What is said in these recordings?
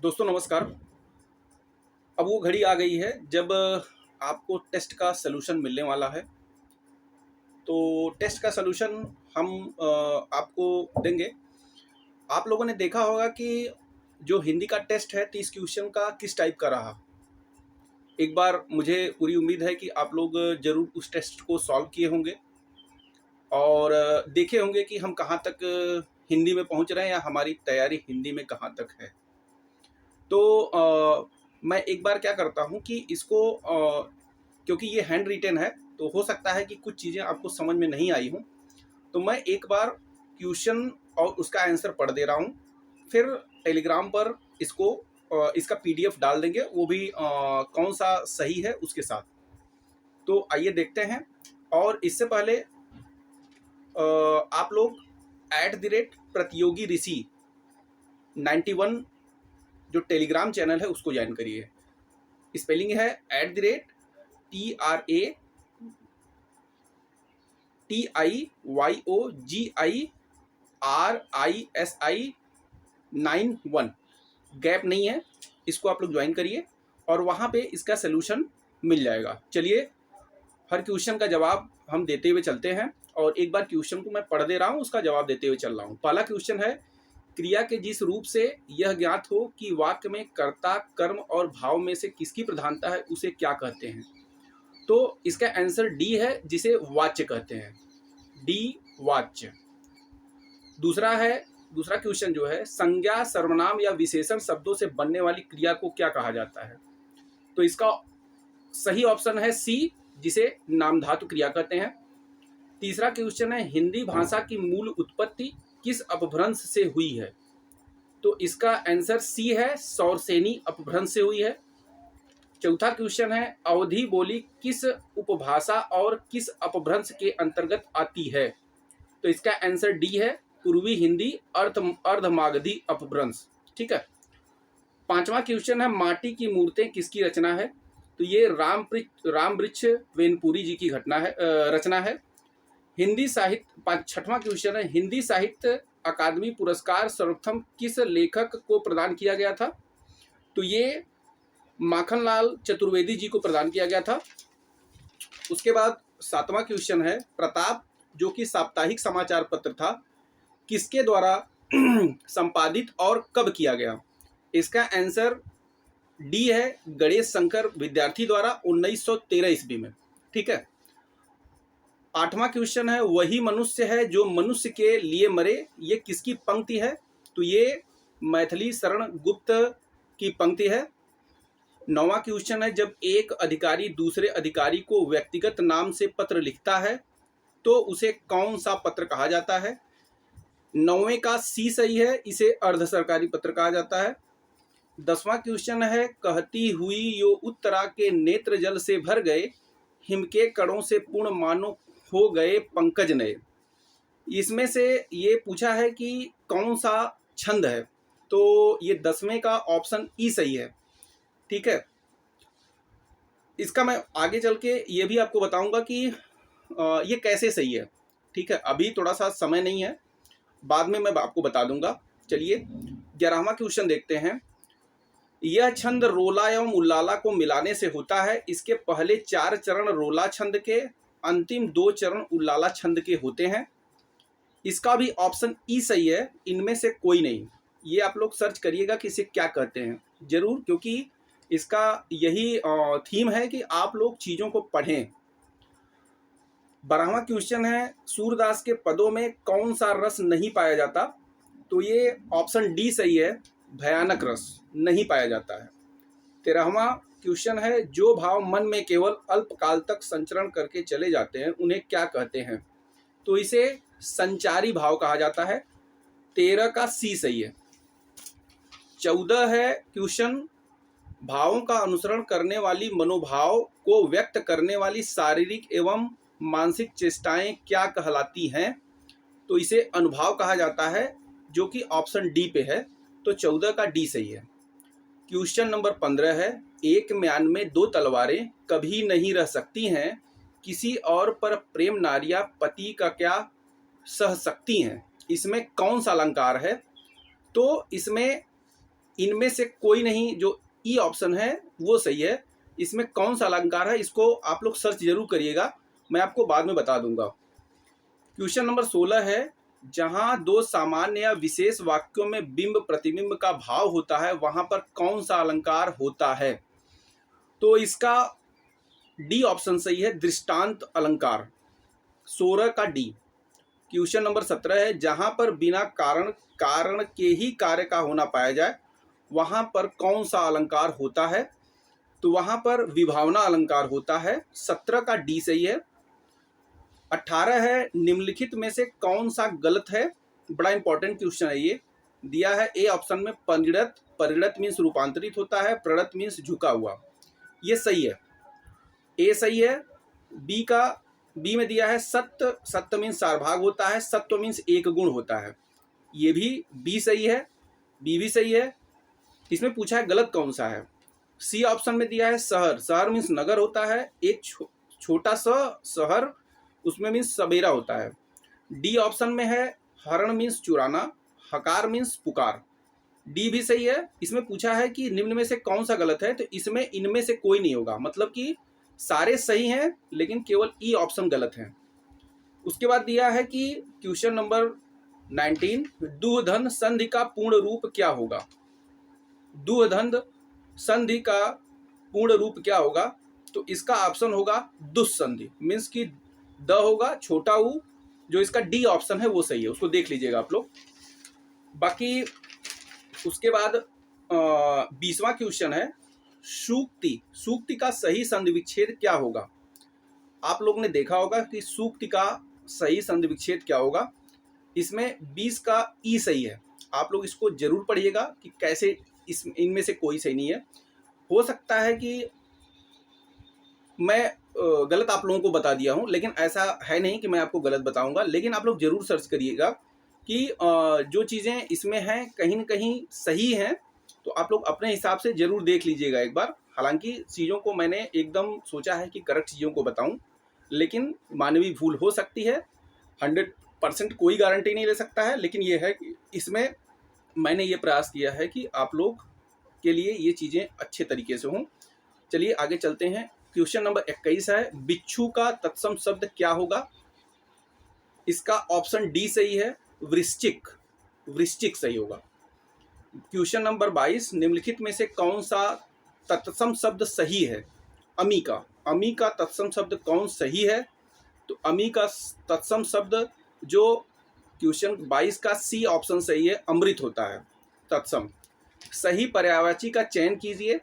दोस्तों नमस्कार। अब वो घड़ी आ गई है जब आपको टेस्ट का सलूशन मिलने वाला है। तो टेस्ट का सलूशन हम आपको देंगे। आप लोगों ने देखा होगा कि जो हिंदी का टेस्ट है 30 क्वेश्चन का किस टाइप का रहा। एक बार मुझे पूरी उम्मीद है कि आप लोग ज़रूर उस टेस्ट को सॉल्व किए होंगे और देखे होंगे कि हम कहाँ तक हिंदी में पहुँच रहे हैं या हमारी तैयारी हिंदी में कहाँ तक है। तो मैं एक बार क्या करता हूँ कि इसको क्योंकि ये हैंड रिटेन है तो हो सकता है कि कुछ चीज़ें आपको समझ में नहीं आई हों, तो मैं एक बार क्वेश्चन और उसका आंसर पढ़ दे रहा हूँ। फिर टेलीग्राम पर इसका पीडीएफ डाल देंगे, वो भी कौन सा सही है उसके साथ। तो आइए देखते हैं। और इससे पहले आप लोग @प्रतियोगी ऋषि 91 जो टेलीग्राम चैनल है उसको ज्वाइन करिए। स्पेलिंग है @TRATIYOGIRISI91, गैप नहीं है। इसको आप लोग ज्वाइन करिए और वहाँ पे इसका सलूशन मिल जाएगा। चलिए हर क्वेश्चन का जवाब हम देते हुए चलते हैं और एक बार क्वेश्चन को मैं पढ़ दे रहा हूँ, उसका जवाब देते हुए चल रहा हूँ। पहला क्वेश्चन है, क्रिया के जिस रूप से यह ज्ञात हो कि वाक्य में कर्ता, कर्म और भाव में से किसकी प्रधानता है उसे क्या कहते हैं। तो इसका आंसर डी है, जिसे वाच्य कहते हैं। डी वाच्य। दूसरा क्वेश्चन जो है, संज्ञा, सर्वनाम या विशेषण शब्दों से बनने वाली क्रिया को क्या कहा जाता है। तो इसका सही ऑप्शन है सी, जिसे नामधातु क्रिया कहते हैं। तीसरा क्वेश्चन है, हिंदी भाषा की मूल उत्पत्ति किस अपभ्रंश से हुई है। तो इसका आंसर सी है, सौरसेनी अपभ्रंश से हुई है। चौथा क्वेश्चन है, अवधी बोली किस उपभाषा और किस अपभ्रंश के अंतर्गत आती है। तो इसका आंसर डी है, पूर्वी हिंदी अर्धमागधी अपभ्रंश। ठीक है। पांचवा क्वेश्चन है, माटी की मूर्तें किसकी रचना है। तो ये राम वृक्ष वेनपुरी जी की रचना है। छठवां क्वेश्चन है, हिंदी साहित्य अकादमी पुरस्कार सर्वप्रथम किस लेखक को प्रदान किया गया था। तो ये माखनलाल चतुर्वेदी जी को प्रदान किया गया था। उसके बाद सातवां क्वेश्चन है, प्रताप जो कि साप्ताहिक समाचार पत्र था, किसके द्वारा संपादित और कब किया गया। इसका आंसर डी है, गणेश शंकर विद्यार्थी द्वारा 1913 ईस्वी में। ठीक है। आठवां क्वेश्चन है, वही मनुष्य है जो मनुष्य के लिए मरे, ये किसकी पंक्ति है। तो ये मैथिली शरण गुप्त की पंक्ति है। नौवां क्वेश्चन है, जब एक अधिकारी दूसरे अधिकारी को व्यक्तिगत नाम से पत्र लिखता है तो उसे कौन सा पत्र कहा जाता है। 9वें का सी सही है, इसे अर्ध सरकारी पत्र कहा जाता है। 10वां क्वेश्चन है, कहती हुई यो उत्तरा के नेत्र जल से भर गए, हिम के कणों से पूर्ण मानो हो गए पंकज नए। इसमें से ये पूछा है कि कौन सा छंद है। तो ये 10वें का ऑप्शन ई सही है। ठीक है। इसका मैं आगे चल के ये भी आपको बताऊंगा कि ये कैसे सही है। ठीक है। अभी थोड़ा सा समय नहीं है, बाद में मैं आपको बता दूंगा। चलिए 11वां क्वेश्चन देखते हैं। यह छंद रोला एवं उल्लाला को मिलाने से होता है। इसके पहले 4 चरण रोला छंद के, अंतिम 2 चरण उल्लाला छंद के होते हैं। इसका भी ऑप्शन ई सही है, इनमें से कोई नहीं। ये आप लोग सर्च करिएगा कि इसे क्या कहते हैं जरूर, क्योंकि इसका यही थीम है कि आप लोग चीज़ों को पढ़ें। 12वां क्वेश्चन है, सूरदास के पदों में कौन सा रस नहीं पाया जाता। तो ये ऑप्शन डी सही है, भयानक रस नहीं पाया जाता है। 13वां क्वेश्चन है, जो भाव मन में केवल अल्पकाल तक संचरण करके चले जाते हैं उन्हें क्या कहते हैं। तो इसे संचारी भाव कहा जाता है। 13 का सी सही है। 14 है क्वेश्चन, भावों का अनुसरण करने वाली मनोभाव को व्यक्त करने वाली शारीरिक एवं मानसिक चेष्टाएं क्या कहलाती हैं। तो इसे अनुभाव कहा जाता है, जो कि ऑप्शन डी पे है। तो 14 का डी सही है। क्वेश्चन नंबर 15 है, एक म्यान में 2 तलवारें कभी नहीं रह सकती हैं, किसी और पर प्रेम नारियां पति का क्या सह सकती हैं। इसमें कौन सा अलंकार है। तो इसमें इनमें से कोई नहीं, जो ई ऑप्शन है वो सही है। इसमें कौन सा अलंकार है इसको आप लोग सर्च जरूर करिएगा, मैं आपको बाद में बता दूंगा। क्वेश्चन नंबर 16 है, जहां दो सामान्य या विशेष वाक्यों में बिंब प्रतिबिंब का भाव होता है वहां पर कौन सा अलंकार होता है? तो इसका डी ऑप्शन सही है, दृष्टांत अलंकार, 16 का डी। क्वेश्चन नंबर 17 है, जहां पर बिना कारण कारण के ही कार्य का होना पाया जाए वहां पर कौन सा अलंकार होता है? तो वहां पर विभावना अलंकार होता है, 17 का डी सही है। 18 है, निम्नलिखित में से कौन सा गलत है? बड़ा इंपॉर्टेंट क्वेश्चन है ये। दिया है ए ऑप्शन में परिणत, परिणत मीन्स रूपांतरित होता है, प्रणत मीन्स झुका हुआ, ये सही है, ए सही है। बी में दिया है सत्य, सत्य मीन्स सारभाग होता है, सत्व मीन्स एक गुण होता है, ये भी बी सही है, बी भी सही है। इसमें पूछा है गलत कौन सा है। सी ऑप्शन में दिया है शहर, शहर मीन्स नगर होता है, एक छोटा सा शहर, उसमें मीन्स सवेरा होता है। डी ऑप्शन में है हरण मीन्स चुराना, हकार मीन्स पुकार, डी भी सही है। इसमें पूछा है कि निम्न में से कौन सा गलत है, तो इसमें इनमें से कोई नहीं होगा, मतलब कि सारे सही हैं लेकिन केवल ई ऑप्शन गलत है। उसके बाद दिया है कि क्वेश्चन नंबर 19, दुहधन संधि का पूर्ण रूप क्या होगा? दुहधन संधि का पूर्ण रूप क्या होगा? तो इसका ऑप्शन होगा दुस्संधि, मीन्स कि द होगा छोटा ऊ, जो इसका डी ऑप्शन है वो सही है, उसको देख लीजिएगा आप लोग। बाकी उसके बाद 20वां क्वेश्चन है, सूक्ति, सूक्ति का सही संधि विच्छेद क्या होगा? आप लोग ने देखा होगा कि सूक्ति का सही संधि विच्छेद क्या होगा। इसमें 20 का ई सही है, आप लोग इसको जरूर पढ़िएगा कि कैसे इनमें से कोई सही नहीं है। हो सकता है कि मैं गलत आप लोगों को बता दिया हूं, लेकिन ऐसा है नहीं कि मैं आपको गलत बताऊंगा, लेकिन आप लोग जरूर सर्च करिएगा कि जो चीज़ें इसमें हैं कहीं न कहीं सही हैं, तो आप लोग अपने हिसाब से जरूर देख लीजिएगा एक बार। हालांकि चीज़ों को मैंने एकदम सोचा है कि करेक्ट चीज़ों को बताऊं, लेकिन मानवीय भूल हो सकती है, 100% कोई गारंटी नहीं ले सकता है, लेकिन ये है कि इसमें मैंने ये प्रयास किया है कि आप लोग के लिए ये चीज़ें अच्छे तरीके से हों। चलिए आगे चलते हैं। क्वेश्चन नंबर 21 है, बिच्छू का तत्सम शब्द क्या होगा? इसका ऑप्शन डी सही है, वृश्चिक, वृश्चिक सही होगा। क्वेश्चन नंबर 22, निम्नलिखित में से कौन सा तत्सम शब्द सही है? अमी का, अमी का तत्सम शब्द कौन सही है? तो अमी का तत्सम शब्द जो क्वेश्चन 22 का सी ऑप्शन सही है, अमृत होता है तत्सम। सही पर्यायवाची का चयन कीजिए।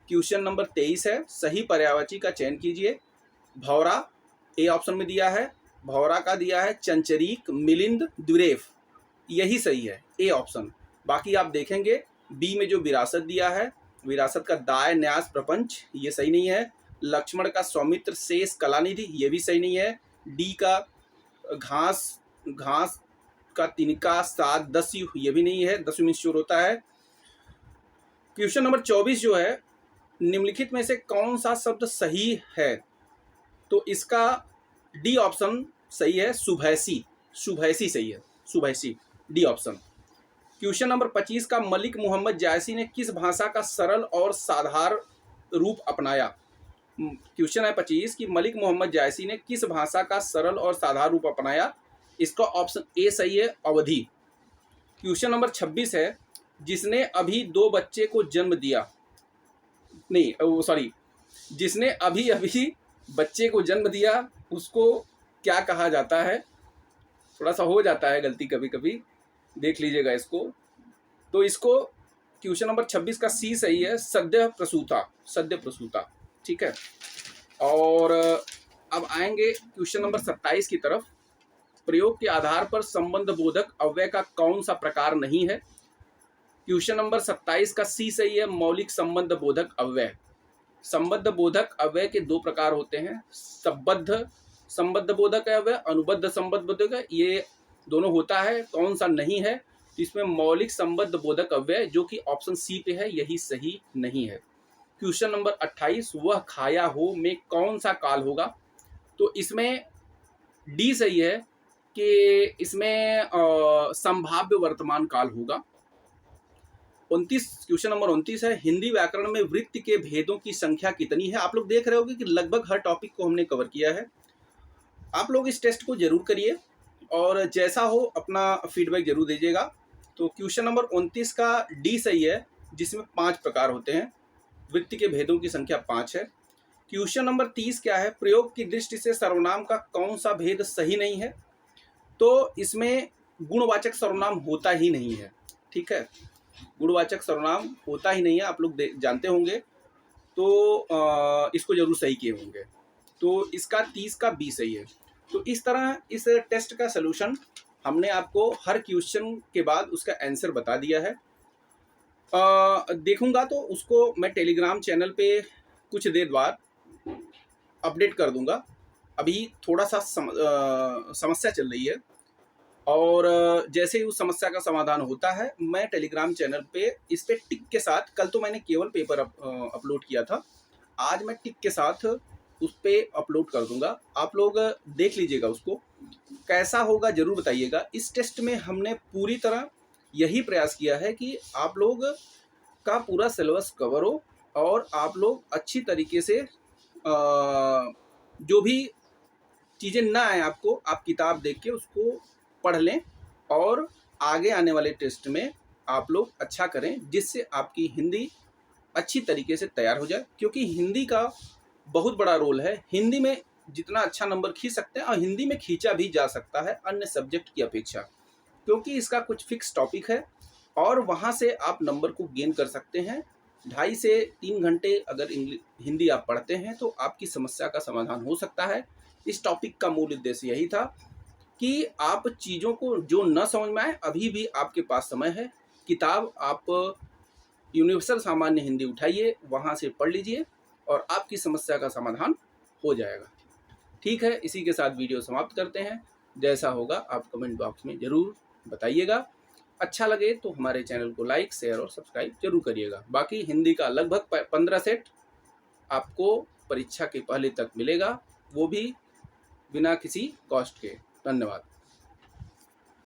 क्वेश्चन नंबर 23 है, सही पर्यायवाची का चयन कीजिए। भौरा ए ऑप्शन में दिया है, भौरा का दिया है चंचरीक, मिलिंद, द्विरेफ, यही सही है, ए ऑप्शन। बाकी आप देखेंगे बी में जो विरासत दिया है, विरासत का दाय न्यास प्रपंच, ये सही नहीं है। लक्ष्मण का सौमित्र शेष कलानिधि, ये भी सही नहीं है। डी का घास, घास का तिनका सात दस्यु, ये भी नहीं है, दस्यु मिश्र होता है। क्वेश्चन नंबर 24 जो है, निम्नलिखित में से कौन सा शब्द सही है? तो इसका डी ऑप्शन सही है, सुभैसी, सुभैसी सही है, सुभैसी, डी ऑप्शन। क्वेश्चन नंबर 25 का, मलिक मोहम्मद जायसी ने किस भाषा का सरल और साधारण रूप अपनाया? क्वेश्चन है 25 कि मलिक मोहम्मद जायसी ने किस भाषा का सरल और साधारण रूप अपनाया? इसका ऑप्शन ए सही है, अवधी। क्वेश्चन नंबर 26 है, जिसने अभी 2 बच्चे को जन्म दिया, नहीं सॉरी, जिसने अभी अभी बच्चे को जन्म दिया उसको क्या कहा जाता है? थोड़ा सा हो जाता है गलती कभी कभी, देख लीजिएगा इसको। तो इसको क्वेश्चन नंबर 26 का सी सही है, सद्य प्रसूता, सद्य प्रसूता, ठीक है। और अब आएंगे क्वेश्चन नंबर 27 की तरफ। प्रयोग के आधार पर संबंध बोधक अव्यय का कौन सा प्रकार नहीं है? क्वेश्चन नंबर 27 का सी सही है, मौलिक संबंध बोधक अव्यय। संबद्ध बोधक अव्यय के 2 प्रकार होते हैं, संबद्ध संबद्ध बोधक अव्यय, अनुबद्ध संबद्ध बोधक, ये दोनों होता है। कौन सा नहीं है? तो इसमें मौलिक संबद्ध बोधक अव्यय, जो कि ऑप्शन सी पे है, यही सही नहीं है। क्वेश्चन नंबर 28, वह खाया हो में कौन सा काल होगा? तो इसमें डी सही है कि इसमें संभाव्य वर्तमान काल होगा। क्वेश्चन नंबर 29 है, हिंदी व्याकरण में वृत्ति के भेदों की संख्या कितनी है। आप लोग देख रहे होंगे कि लगभग हर टॉपिक को हमने कवर किया है। आप लोग इस टेस्ट को जरूर करिए और जैसा हो अपना फीडबैक जरूर दीजिएगा। तो क्वेश्चन नंबर 29 का डी सही है, जिसमें 5 प्रकार होते हैं। वृत्ति के भेदों की संख्या 5 है। क्वेश्चन नंबर 30 क्या है, प्रयोग की दृष्टि से सर्वनाम का कौन सा भेद सही नहीं है। तो इसमें गुणवाचक सर्वनाम होता ही नहीं है। ठीक है, गुणवाचक सर्वनाम होता ही नहीं है, आप लोग जानते होंगे। तो इसको जरूर सही किए होंगे। तो इसका 30 का बी सही है। तो इस तरह इस टेस्ट का सलूशन हमने आपको हर क्वेश्चन के बाद उसका आंसर बता दिया है। देखूंगा तो उसको मैं टेलीग्राम चैनल पे कुछ देर बाद अपडेट कर दूंगा। अभी थोड़ा सा समस्या चल रही है और जैसे ही उस समस्या का समाधान होता है मैं टेलीग्राम चैनल पे इस पे टिक के साथ, कल तो मैंने केवल पेपर अपलोड किया था, आज मैं टिक के साथ उस पे अपलोड कर दूंगा। आप लोग देख लीजिएगा, उसको कैसा होगा जरूर बताइएगा। इस टेस्ट में हमने पूरी तरह यही प्रयास किया है कि आप लोग का पूरा सिलेबस कवर हो और आप लोग अच्छी तरीके से जो भी चीज़ें ना आए आपको, आप किताब देख के उसको पढ़ लें और आगे आने वाले टेस्ट में आप लोग अच्छा करें, जिससे आपकी हिंदी अच्छी तरीके से तैयार हो जाए। क्योंकि हिंदी का बहुत बड़ा रोल है। हिंदी में जितना अच्छा नंबर खींच सकते हैं और हिंदी में खींचा भी जा सकता है अन्य सब्जेक्ट की अपेक्षा, क्योंकि इसका कुछ फिक्स टॉपिक है और वहाँ से आप नंबर को गेन कर सकते हैं। 2.5 से 3 घंटे अगर हिंदी आप पढ़ते हैं तो आपकी समस्या का समाधान हो सकता है। इस टॉपिक का मूल उद्देश्य यही था कि आप चीज़ों को जो न समझ में आए, अभी भी आपके पास समय है। किताब आप यूनिवर्सल सामान्य हिंदी उठाइए, वहाँ से पढ़ लीजिए और आपकी समस्या का समाधान हो जाएगा। ठीक है, इसी के साथ वीडियो समाप्त करते हैं। जैसा होगा आप कमेंट बॉक्स में ज़रूर बताइएगा। अच्छा लगे तो हमारे चैनल को लाइक, शेयर और सब्सक्राइब जरूर करिएगा। बाकी हिंदी का लगभग 15 सेट आपको परीक्षा के पहले तक मिलेगा, वो भी बिना किसी कॉस्ट के। धन्यवाद।